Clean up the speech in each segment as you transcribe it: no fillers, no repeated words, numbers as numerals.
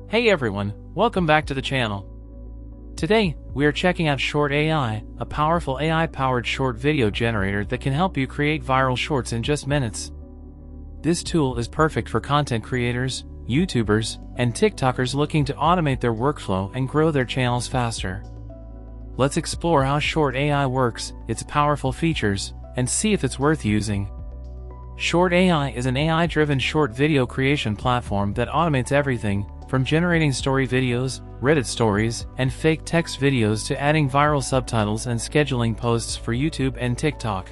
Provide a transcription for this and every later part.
Hey everyone, welcome back to the channel. Today, we are checking out Short AI, a powerful AI-powered short video generator that can help you create viral shorts in just minutes. This tool is perfect for content creators, YouTubers, and TikTokers looking to automate their workflow and grow their channels faster. Let's explore how Short AI works, its powerful features, and see if it's worth using. Short AI is an AI-driven short video creation platform that automates everything from generating story videos, Reddit stories, and fake text videos to adding viral subtitles and scheduling posts for YouTube and TikTok.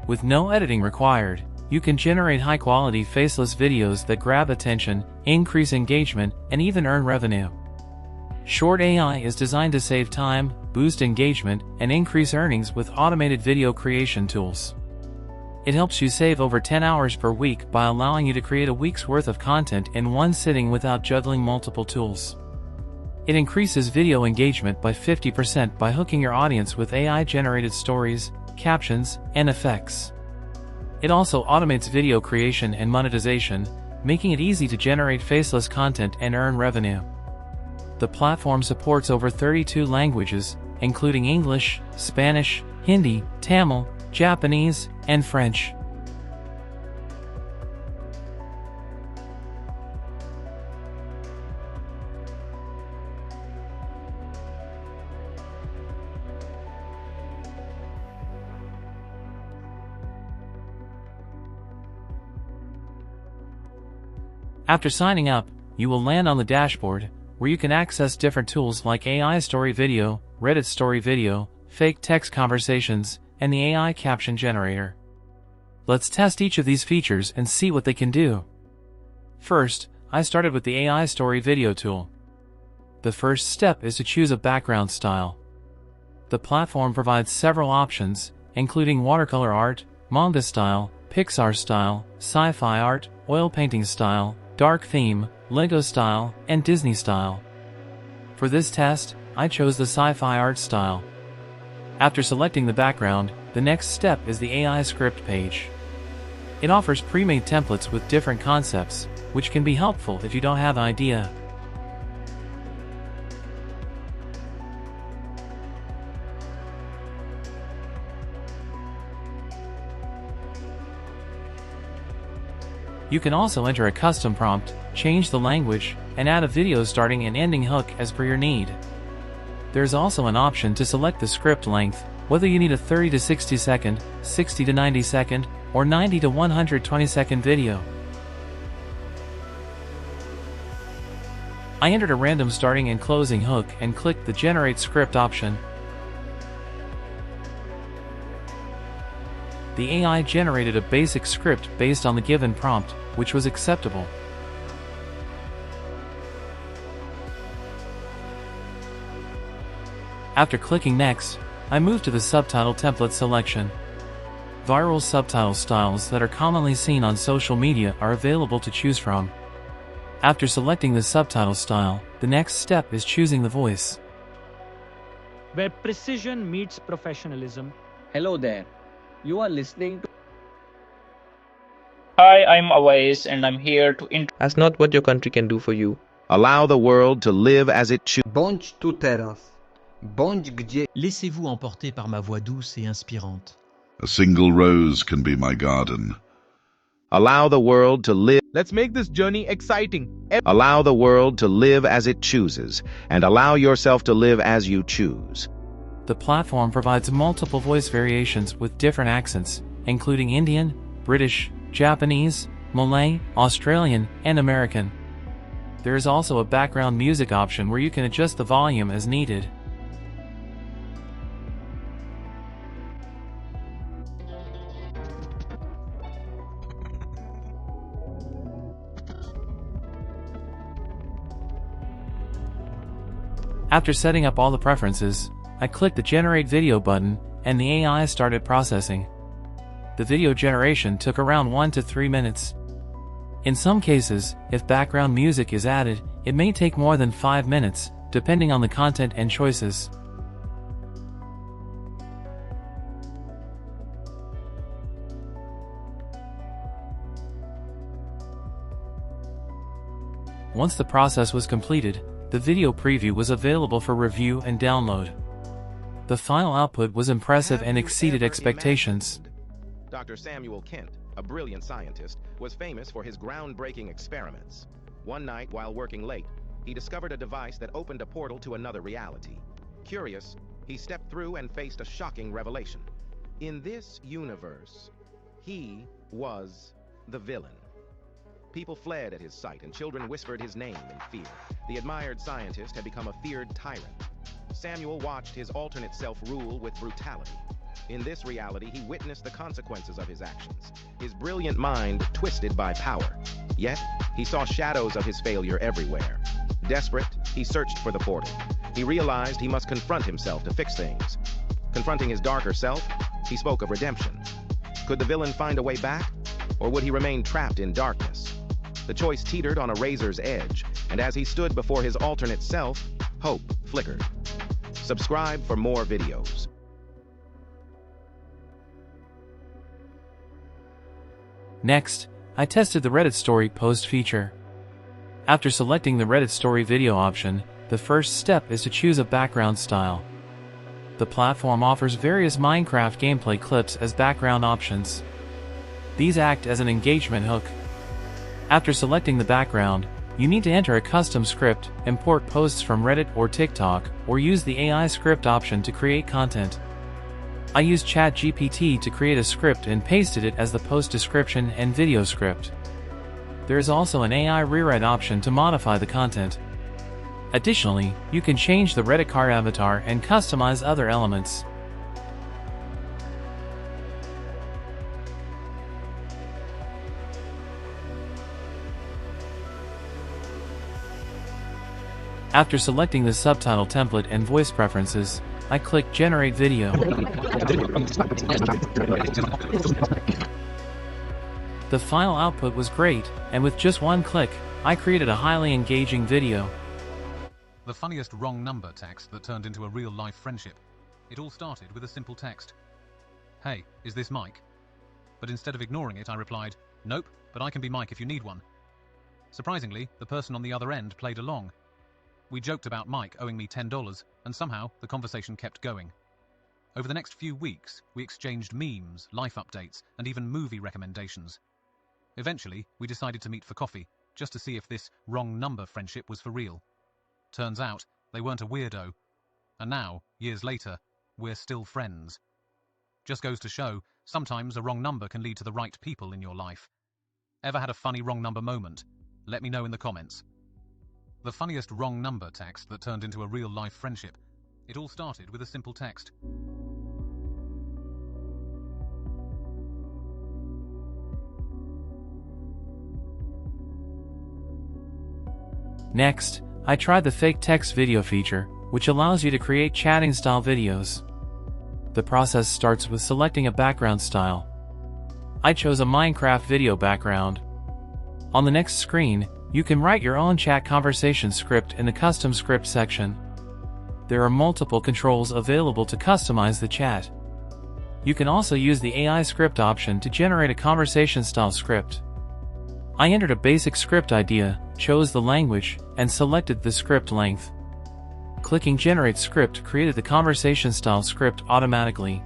With no editing required, you can generate high-quality faceless videos that grab attention, increase engagement, and even earn revenue. Short AI is designed to save time, boost engagement, and increase earnings with automated video creation tools. It helps you save over 10 hours per week by allowing you to create a week's worth of content in one sitting without juggling multiple tools. It increases video engagement by 50% by hooking your audience with AI-generated stories, captions, and effects. It also automates video creation and monetization, making it easy to generate faceless content and earn revenue. The platform supports over 32 languages, including English, Spanish, Hindi, Tamil, Japanese, and French. After signing up, you will land on the dashboard, where you can access different tools like AI Story Video, Reddit Story Video, Fake Text Conversations, and the AI Caption Generator. Let's test each of these features and see what they can do. First, I started with the AI Story Video tool. The first step is to choose a background style. The platform provides several options, including watercolor art, manga style, Pixar style, sci-fi art, oil painting style, dark theme, Lego style, and Disney style. For this test, I chose the sci-fi art style. After selecting the background, the next step is the AI script page. It offers pre-made templates with different concepts, which can be helpful if you don't have an idea. You can also enter a custom prompt, change the language, and add a video starting and ending hook as per your need. There's also an option to select the script length, whether you need a 30 to 60 second, 60 to 90 second, or 90 to 120 second video. I entered a random starting and closing hook and clicked the Generate Script option. The AI generated a basic script based on the given prompt, which was acceptable. After clicking Next, I moved to the subtitle template selection. Viral subtitle styles that are commonly seen on social media are available to choose from. After selecting the subtitle style, the next step is choosing the voice. Where precision meets professionalism. Hello there. You are listening to. Hi, I'm Awais and I'm here to That's not what your country can do for you. Allow the world to live as it chooses. Bądź tu teraz. Bądź gdzie. Laissez-vous emporter par ma voix douce et inspirante. A single rose can be my garden. Allow the world to live. Let's make this journey exciting. Allow the world to live as it chooses, and allow yourself to live as you choose. The platform provides multiple voice variations with different accents, including Indian, British, Japanese, Malay, Australian, and American. There is also a background music option where you can adjust the volume as needed. After setting up all the preferences, I clicked the Generate Video button, and the AI started processing. The video generation took around 1 to 3 minutes. In some cases, if background music is added, it may take more than 5 minutes, depending on the content and choices. Once the process was completed, the video preview was available for review and download. The final output was impressive and exceeded expectations. Dr. Samuel Kent, a brilliant scientist, was famous for his groundbreaking experiments. One night, while working late, he discovered a device that opened a portal to another reality. Curious, he stepped through and faced a shocking revelation. In this universe, he was the villain. People fled at his sight, and children whispered his name in fear. The admired scientist had become a feared tyrant. Samuel watched his alternate self rule with brutality. In this reality, he witnessed the consequences of his actions, his brilliant mind twisted by power. Yet, he saw shadows of his failure everywhere. Desperate, he searched for the portal. He realized he must confront himself to fix things. Confronting his darker self, he spoke of redemption. Could the villain find a way back, or would he remain trapped in darkness? The choice teetered on a razor's edge, and as he stood before his alternate self, hope flickered. Subscribe for more videos. Next, I tested the Reddit story post feature. After selecting the Reddit story video option, the first step is to choose a background style. The platform offers various Minecraft gameplay clips as background options. These act as an engagement hook. After selecting the background, you need to enter a custom script, import posts from Reddit or TikTok, or use the AI script option to create content. I used ChatGPT to create a script and pasted it as the post description and video script. There is also an AI rewrite option to modify the content. Additionally, you can change the Reddit card avatar and customize other elements. After selecting the subtitle template and voice preferences, I click Generate Video. The final output was great, and with just one click, I created a highly engaging video. The funniest wrong number text that turned into a real-life friendship. It all started with a simple text. "Hey, is this Mike?" But instead of ignoring it, I replied, "Nope, but I can be Mike if you need one." Surprisingly, the person on the other end played along. We joked about Mike owing me $10, and somehow the conversation kept going. Over the next few weeks, we exchanged memes, life updates, and even movie recommendations. Eventually, we decided to meet for coffee, just to see if this wrong number friendship was for real. Turns out, they weren't a weirdo. And now, years later, we're still friends. Just goes to show, sometimes a wrong number can lead to the right people in your life. Ever had a funny wrong number moment? Let me know in the comments. The funniest wrong number text that turned into a real-life friendship. It all started with a simple text. Next, I tried the fake text video feature, which allows you to create chatting-style videos. The process starts with selecting a background style. I chose a Minecraft video background. On the next screen, you can write your own chat conversation script in the custom script section. There are multiple controls available to customize the chat. You can also use the AI script option to generate a conversation-style script. I entered a basic script idea, chose the language, and selected the script length. Clicking Generate Script created the conversation-style script automatically.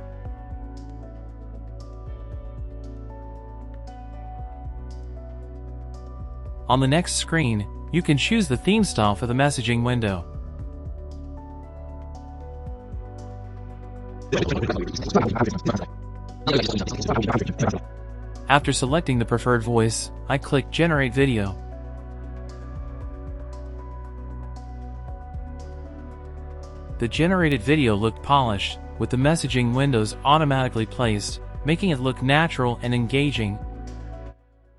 On the next screen, you can choose the theme style for the messaging window. After selecting the preferred voice, I click Generate Video. The generated video looked polished, with the messaging windows automatically placed, making it look natural and engaging.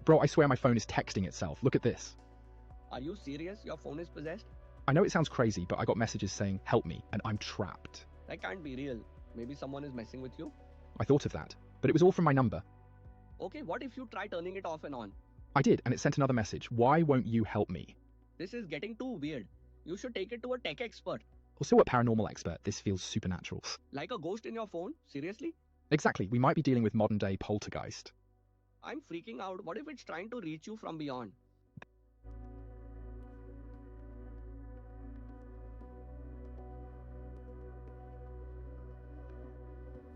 Bro, I swear my phone is texting itself. Look at this. Are you serious? Your phone is possessed? I know it sounds crazy, but I got messages saying, "Help me," and I'm trapped. That can't be real. Maybe someone is messing with you? I thought of that, but it was all from my number. Okay, what if you try turning it off and on? I did, and it sent another message. "Why won't you help me?" This is getting too weird. You should take it to a tech expert. Also a paranormal expert. This feels supernatural. Like a ghost in your phone? Seriously? Exactly, we might be dealing with modern-day poltergeist. I'm freaking out. What if it's trying to reach you from beyond?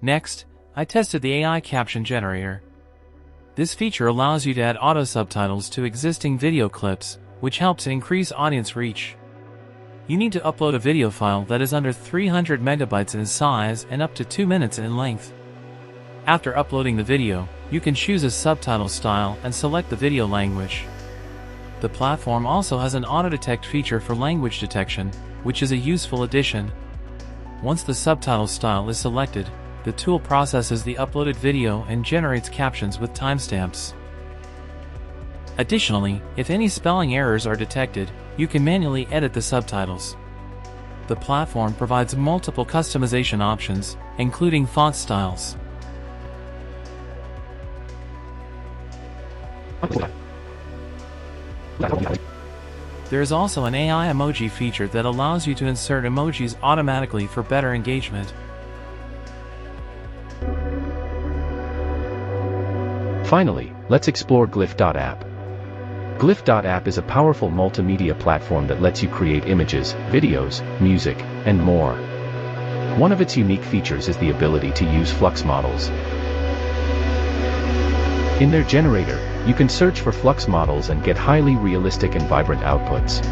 Next, I tested the AI Caption Generator. This feature allows you to add auto subtitles to existing video clips, which helps increase audience reach. You need to upload a video file that is under 300 megabytes in size and up to 2 minutes in length. After uploading the video, you can choose a subtitle style and select the video language. The platform also has an auto-detect feature for language detection, which is a useful addition. Once the subtitle style is selected, the tool processes the uploaded video and generates captions with timestamps. Additionally, if any spelling errors are detected, you can manually edit the subtitles. The platform provides multiple customization options, including font styles. There is also an AI emoji feature that allows you to insert emojis automatically for better engagement. Finally, let's explore Glyph.app. Glyph.app is a powerful multimedia platform that lets you create images, videos, music, and more. One of its unique features is the ability to use flux models. In their generator, you can search for flux models and get highly realistic and vibrant outputs.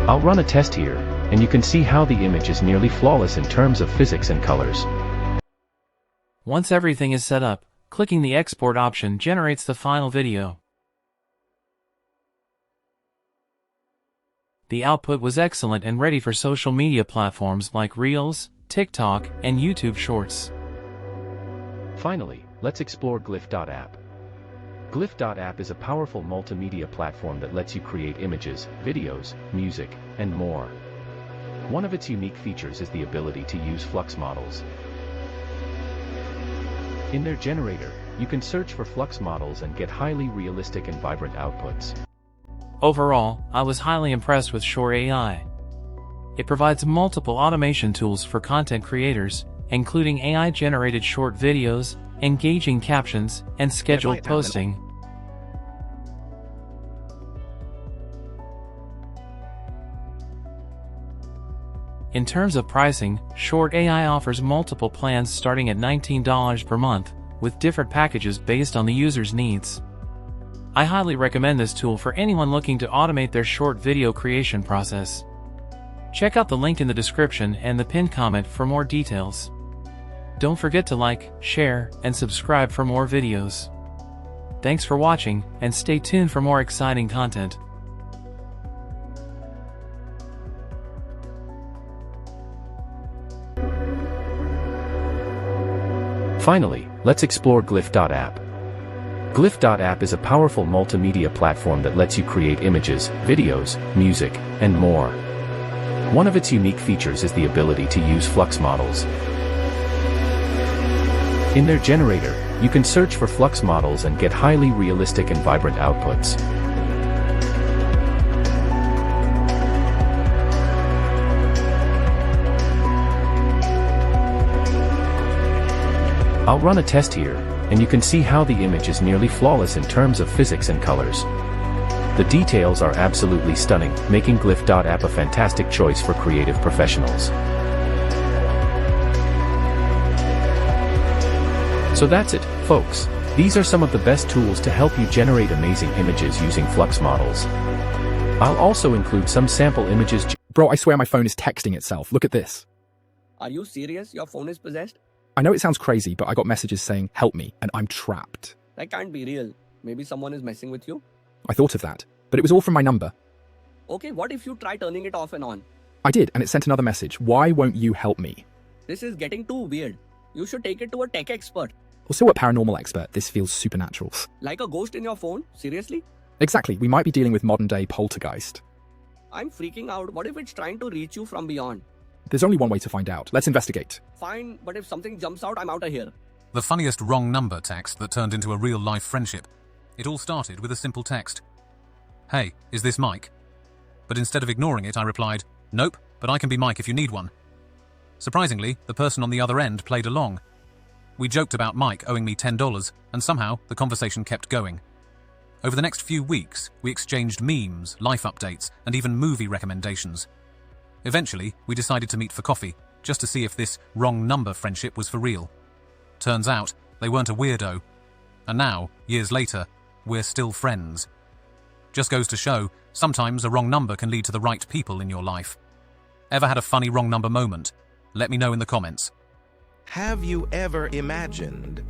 I'll run a test here, and you can see how the image is nearly flawless in terms of physics and colors. Once everything is set up, clicking the export option generates the final video. The output was excellent and ready for social media platforms like Reels, TikTok, and YouTube Shorts. Finally, let's explore Glyph.app. Glyph.app is a powerful multimedia platform that lets you create images, videos, music, and more. One of its unique features is the ability to use flux models. In their generator, you can search for flux models and get highly realistic and vibrant outputs. Overall, I was highly impressed with Short AI. It provides multiple automation tools for content creators, including AI-generated short videos, engaging captions, and scheduled posting. In terms of pricing, Short AI offers multiple plans starting at $19 per month, with different packages based on the user's needs. I highly recommend this tool for anyone looking to automate their short video creation process. Check out the link in the description and the pinned comment for more details. Don't forget to like, share, and subscribe for more videos. Thanks for watching, and stay tuned for more exciting content. Finally, let's explore Glyph.app. Glyph.app is a powerful multimedia platform that lets you create images, videos, music, and more. One of its unique features is the ability to use flux models. In their generator, you can search for flux models and get highly realistic and vibrant outputs. I'll run a test here, and you can see how the image is nearly flawless in terms of physics and colors. The details are absolutely stunning, making Glyph.app a fantastic choice for creative professionals. So that's it, folks. These are some of the best tools to help you generate amazing images using flux models. I'll also include some sample images. Bro, I swear my phone is texting itself. Look at this. Are you serious? Your phone is possessed? I know it sounds crazy, but I got messages saying, help me, and I'm trapped. That can't be real. Maybe someone is messing with you? I thought of that, but it was all from my number. Okay, what if you try turning it off and on? I did, and it sent another message. Why won't you help me? This is getting too weird. You should take it to a tech expert. Also a paranormal expert. This feels supernatural. Like a ghost in your phone? Seriously? Exactly, we might be dealing with modern-day poltergeist. I'm freaking out. What if it's trying to reach you from beyond? There's only one way to find out. Let's investigate. Fine, but if something jumps out, I'm out of here. The funniest wrong number text that turned into a real-life friendship. It all started with a simple text. Hey, is this Mike? But instead of ignoring it, I replied, nope, but I can be Mike if you need one. Surprisingly, the person on the other end played along. We joked about Mike owing me $10, and somehow the conversation kept going. Over the next few weeks, we exchanged memes, life updates, and even movie recommendations. Eventually, we decided to meet for coffee, just to see if this wrong number friendship was for real. Turns out, they weren't a weirdo. And now, years later, we're still friends. Just goes to show, sometimes a wrong number can lead to the right people in your life. Ever had a funny wrong number moment? Let me know in the comments. Have you ever imagined?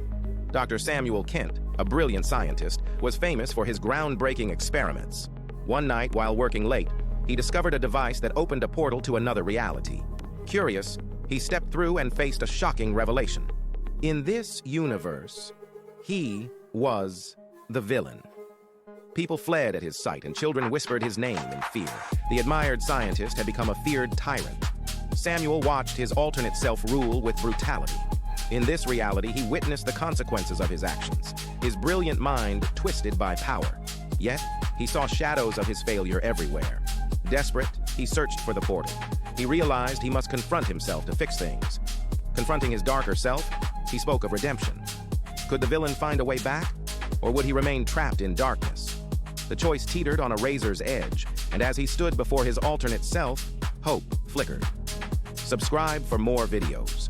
Dr. Samuel Kent, a brilliant scientist, was famous for his groundbreaking experiments. One night, while working late, he discovered a device that opened a portal to another reality. Curious, he stepped through and faced a shocking revelation. In this universe, he was the villain. People fled at his sight, and children whispered his name in fear. The admired scientist had become a feared tyrant. Samuel watched his alternate self rule with brutality. In this reality, he witnessed the consequences of his actions, his brilliant mind twisted by power. Yet, he saw shadows of his failure everywhere. Desperate, he searched for the portal. He realized he must confront himself to fix things. Confronting his darker self, he spoke of redemption. Could the villain find a way back, or would he remain trapped in darkness? The choice teetered on a razor's edge, and as he stood before his alternate self, hope flickered. Subscribe for more videos.